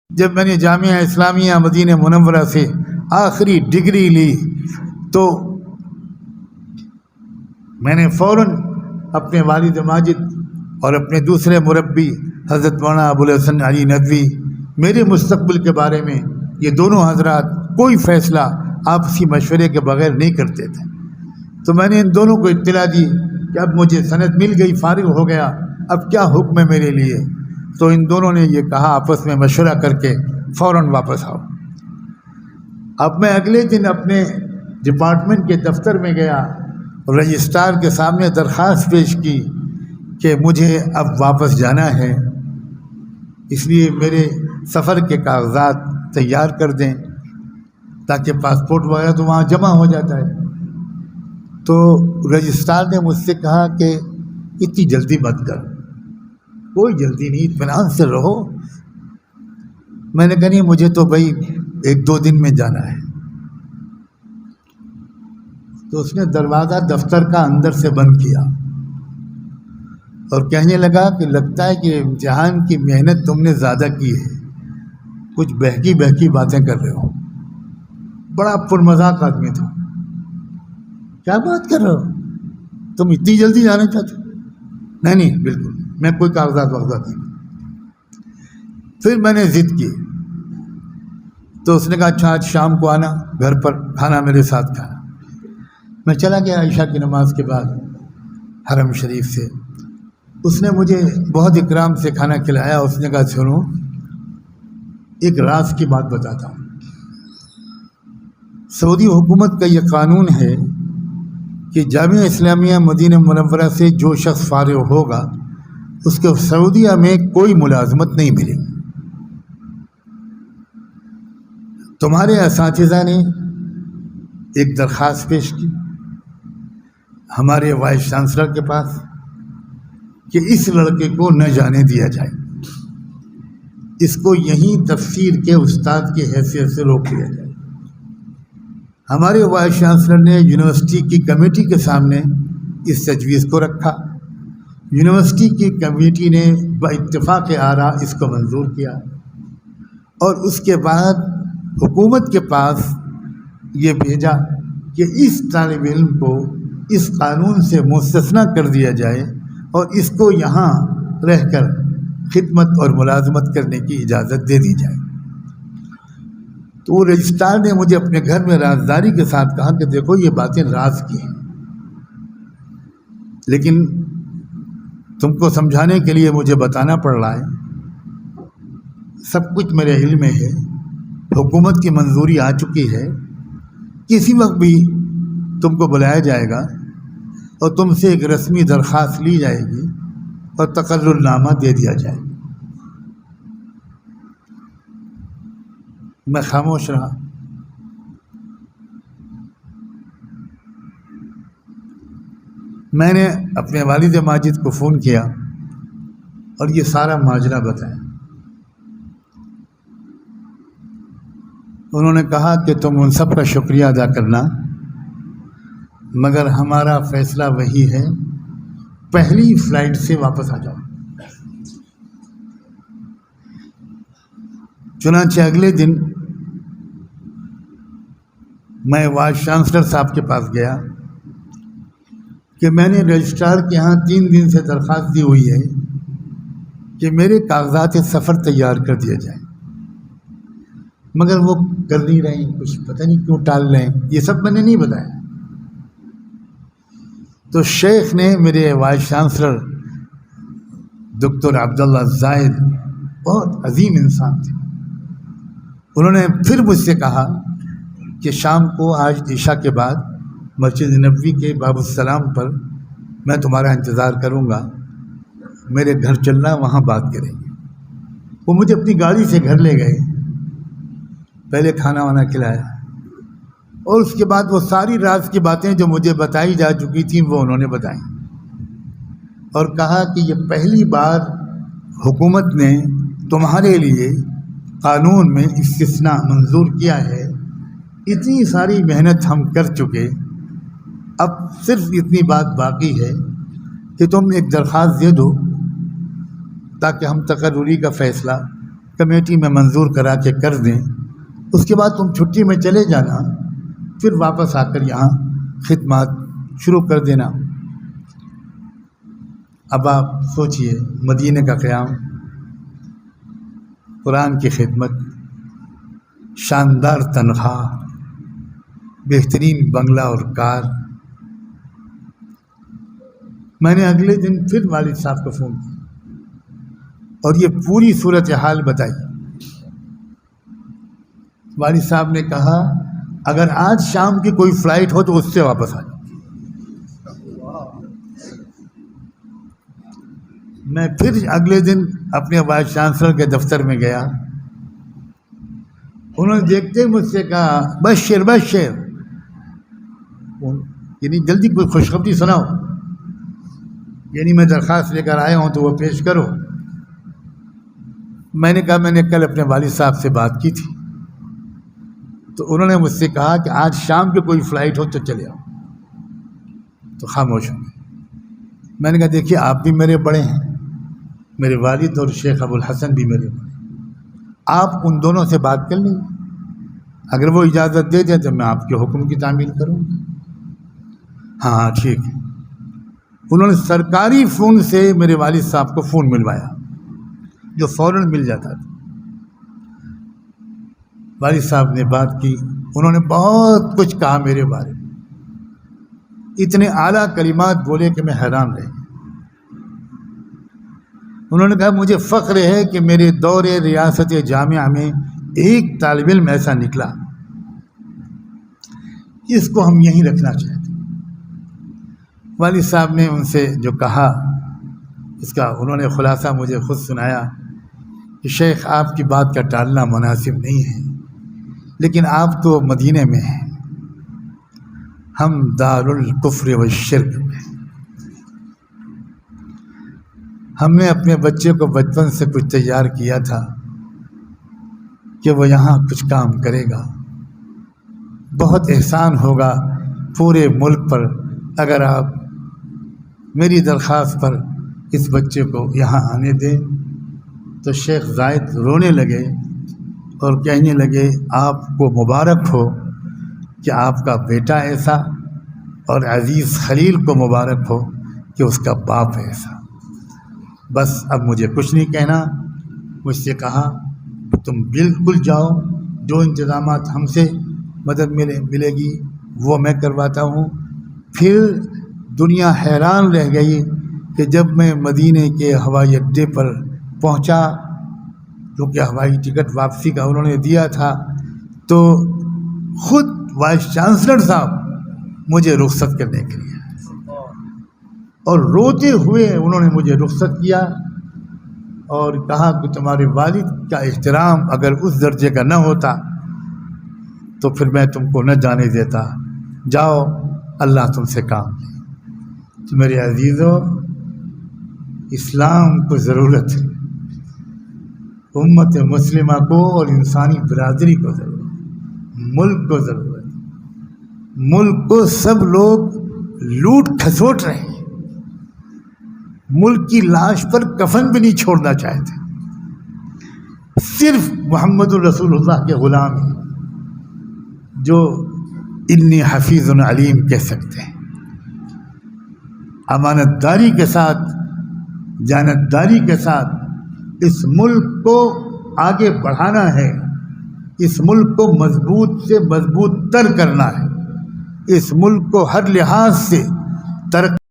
جب میں نے جامعہ اسلامیہ مدینہ منورہ سے آخری ڈگری لی تو میں نے فوراً اپنے والد ماجد اور اپنے دوسرے مربی حضرت مولانا ابوالحسن علی ندوی میرے مستقبل کے بارے میں یہ دونوں حضرات کوئی فیصلہ آپسی مشورے کے بغیر نہیں کرتے تھے، تو میں نے ان دونوں کو اطلاع دی کہ اب مجھے سند مل گئی، فارغ ہو گیا، اب کیا حکم ہے میرے لیے؟ تو ان دونوں نے یہ کہا آپس میں مشورہ کر کے فوراً واپس آؤ۔ اب میں اگلے دن اپنے ڈپارٹمنٹ کے دفتر میں گیا، رجسٹرار کے سامنے درخواست پیش کی کہ مجھے اب واپس جانا ہے، اس لیے میرے سفر کے کاغذات تیار کر دیں تاکہ پاسپورٹ وغیرہ تو وہاں جمع ہو جاتا ہے۔ تو رجسٹرار نے مجھ سے کہا کہ اتنی جلدی مت کر، کوئی جلدی نہیں، اطمینان سے رہو۔ میں نے کہا نہیں، مجھے تو بھائی 1-2 دن میں جانا ہے۔ تو اس نے دروازہ دفتر کا اندر سے بند کیا اور کہنے لگا کہ لگتا ہے کہ امتحان کی محنت تم نے زیادہ کی ہے، کچھ بہکی بہکی باتیں کر رہے ہو۔ بڑا پرمذاق آدمی تھا۔ کیا بات کر رہے ہو، تم اتنی جلدی جانا چاہتے ہو؟ نہیں بالکل، میں کوئی کاغذات وغیرہ نہیں۔ پھر میں نے ضد کی تو اس نے کہا اچھا آج شام کو آنا، گھر پر کھانا میرے ساتھ کھانا۔ میں چلا گیا عشاء کی نماز کے بعد حرم شریف سے۔ اس نے مجھے بہت اکرام سے کھانا کھلایا۔ اس نے کہا سنو، ایک راز کی بات بتاتا ہوں۔ سعودی حکومت کا یہ قانون ہے کہ جامعہ اسلامیہ مدینہ منورہ سے جو شخص فارغ ہوگا اس کو سعودیہ میں کوئی ملازمت نہیں ملے گی۔ تمہارے اساتذہ نے ایک درخواست پیش کی ہمارے وائس چانسلر کے پاس کہ اس لڑکے کو نہ جانے دیا جائے، اس کو یہیں تفسیر کے استاد کی حیثیت سے روک دیا جائے۔ ہمارے وائس چانسلر نے یونیورسٹی کی کمیٹی کے سامنے اس تجویز کو رکھا۔ یونیورسٹی کی کمیٹی نے باتفاق آراء اس کو منظور کیا، اور اس کے بعد حکومت کے پاس یہ بھیجا کہ اس طالب علم کو اس قانون سے مستثنی کر دیا جائے اور اس کو یہاں رہ کر خدمت اور ملازمت کرنے کی اجازت دے دی جائے۔ تو وہ رجسٹرار نے مجھے اپنے گھر میں رازداری کے ساتھ کہا کہ دیکھو یہ باتیں راز کی ہیں، لیکن تم کو سمجھانے کے لیے مجھے بتانا پڑ رہا ہے، سب کچھ میرے علم میں ہے، حکومت کی منظوری آ چکی ہے، کسی وقت بھی تم کو بلایا جائے گا اور تم سے ایک رسمی درخواست لی جائے گی اور تقرر نامہ دے دیا جائے گا۔ میں خاموش رہا۔ میں نے اپنے والد ماجد کو فون کیا اور یہ سارا ماجرا بتایا۔ انہوں نے کہا کہ تم ان سب کا شکریہ ادا کرنا، مگر ہمارا فیصلہ وہی ہے، پہلی فلائٹ سے واپس آ جاؤ۔ چنانچہ اگلے دن میں وائس چانسلر صاحب کے پاس گیا کہ میں نے رجسٹرار کے ہاں 3 دن سے درخواست دی ہوئی ہے کہ میرے کاغذات سفر تیار کر دیا جائے، مگر وہ کر نہیں رہے ہیں، کچھ پتہ نہیں کیوں ٹال رہے ہیں، یہ سب میں نے نہیں بتایا۔ تو شیخ نے، میرے وائس چانسلر دکتر عبداللہ زاہد، بہت عظیم انسان تھے، انہوں نے پھر مجھ سے کہا کہ شام کو آج عشاء کے بعد مسجد نبوی کے باب السلام پر میں تمہارا انتظار کروں گا، میرے گھر چلنا، وہاں بات کریں گے۔ وہ مجھے اپنی گاڑی سے گھر لے گئے، پہلے کھانا وانا کھلایا، اور اس کے بعد وہ ساری راز کی باتیں جو مجھے بتائی جا چکی تھیں وہ انہوں نے بتائیں، اور کہا کہ یہ پہلی بار حکومت نے تمہارے لیے قانون میں استثناء منظور کیا ہے، اتنی ساری محنت ہم کر چکے، اب صرف اتنی بات باقی ہے کہ تم ایک درخواست دے دو تاکہ ہم تقرری کا فیصلہ کمیٹی میں منظور کرا کے کر دیں، اس کے بعد تم چھٹی میں چلے جانا، پھر واپس آ کر یہاں خدمات شروع کر دینا۔ اب آپ سوچئے، مدینے کا قیام، قرآن کی خدمت، شاندار تنخواہ، بہترین بنگلہ اور کار۔ میں نے اگلے دن پھر والد صاحب کو فون کیا اور یہ پوری صورتحال بتائی۔ والد صاحب نے کہا اگر آج شام کی کوئی فلائٹ ہو تو اس سے واپس آ جاؤ۔ میں پھر اگلے دن اپنے وائس چانسلر کے دفتر میں گیا، انہوں نے دیکھتے مجھ سے کہا بشر بشر، یعنی جلدی کوئی خوشخبری سناؤ، یعنی میں درخواست لے کر آیا ہوں تو وہ پیش کرو۔ میں نے کہا میں نے کل اپنے والد صاحب سے بات کی تھی تو انہوں نے مجھ سے کہا کہ آج شام کی کوئی فلائٹ ہو تو چلے آؤ، تو خاموش ہو گئے۔ میں نے کہا دیکھیے آپ بھی میرے بڑے ہیں، میرے والد اور شیخ ابو الحسن بھی میرے بڑے، آپ ان دونوں سے بات کر لیں، اگر وہ اجازت دے دیں تو میں آپ کے حکم کی تعمیل کروں گا۔ ہاں ٹھیک ہے۔ انہوں نے سرکاری فون سے میرے والد صاحب کو فون ملوایا جو فوراً مل جاتا تھا۔ والد صاحب نے بات کی، انہوں نے بہت کچھ کہا میرے بارے میں، اتنے اعلیٰ کلمات بولے کہ میں حیران رہ گیا۔ انہوں نے کہا مجھے فخر ہے کہ میرے دور ریاست جامعہ میں ایک طالب علم ایسا نکلا اس کو ہم یہیں رکھنا چاہتے ہیں۔ والد صاحب نے ان سے جو کہا اس کا انہوں نے خلاصہ مجھے خود سنایا کہ شیخ آپ کی بات کا ٹالنا مناسب نہیں ہے، لیکن آپ تو مدینے میں ہیں، ہم دار الکفر والشرک میں۔ ہم نے اپنے بچے کو بچپن سے کچھ تیار کیا تھا کہ وہ یہاں کچھ کام کرے گا، بہت احسان ہوگا پورے ملک پر اگر آپ میری درخواست پر اس بچے کو یہاں آنے دیں۔ تو شیخ زائد رونے لگے اور کہنے لگے آپ کو مبارک ہو کہ آپ کا بیٹا ایسا، اور عزیز خلیل کو مبارک ہو کہ اس کا باپ ایسا۔ بس اب مجھے کچھ نہیں کہنا۔ مجھ سے کہا تم بالکل جاؤ، جو انتظامات ہم سے مدد ملے گی وہ میں کرواتا ہوں۔ پھر دنیا حیران رہ گئی کہ جب میں مدینے کے ہوائی اڈے پر پہنچا، کیونکہ ہوائی ٹکٹ واپسی کا انہوں نے دیا تھا، تو خود وائس چانسلر صاحب مجھے رخصت کرنے کے لیے اور روتے ہوئے انہوں نے مجھے رخصت کیا اور کہا کہ تمہارے والد کا احترام اگر اس درجے کا نہ ہوتا تو پھر میں تم کو نہ جانے دیتا، جاؤ اللہ تم سے کام لے۔ تو میرے عزیزوں، اسلام کو ضرورت ہے، امت مسلمہ کو اور انسانی برادری کو ضرورت، ملک کو ضرورت، ملک کو سب لوگ لوٹ کھسوٹ رہے ہیں، ملک کی لاش پر کفن بھی نہیں چھوڑنا چاہتے، صرف محمد الرسول اللہ کے غلام ہیں جو انی حفیظ علیم کہہ سکتے ہیں۔ امانت داری کے ساتھ، جانتداری کے ساتھ اس ملک کو آگے بڑھانا ہے، اس ملک کو مضبوط سے مضبوط تر کرنا ہے، اس ملک کو ہر لحاظ سے ترقی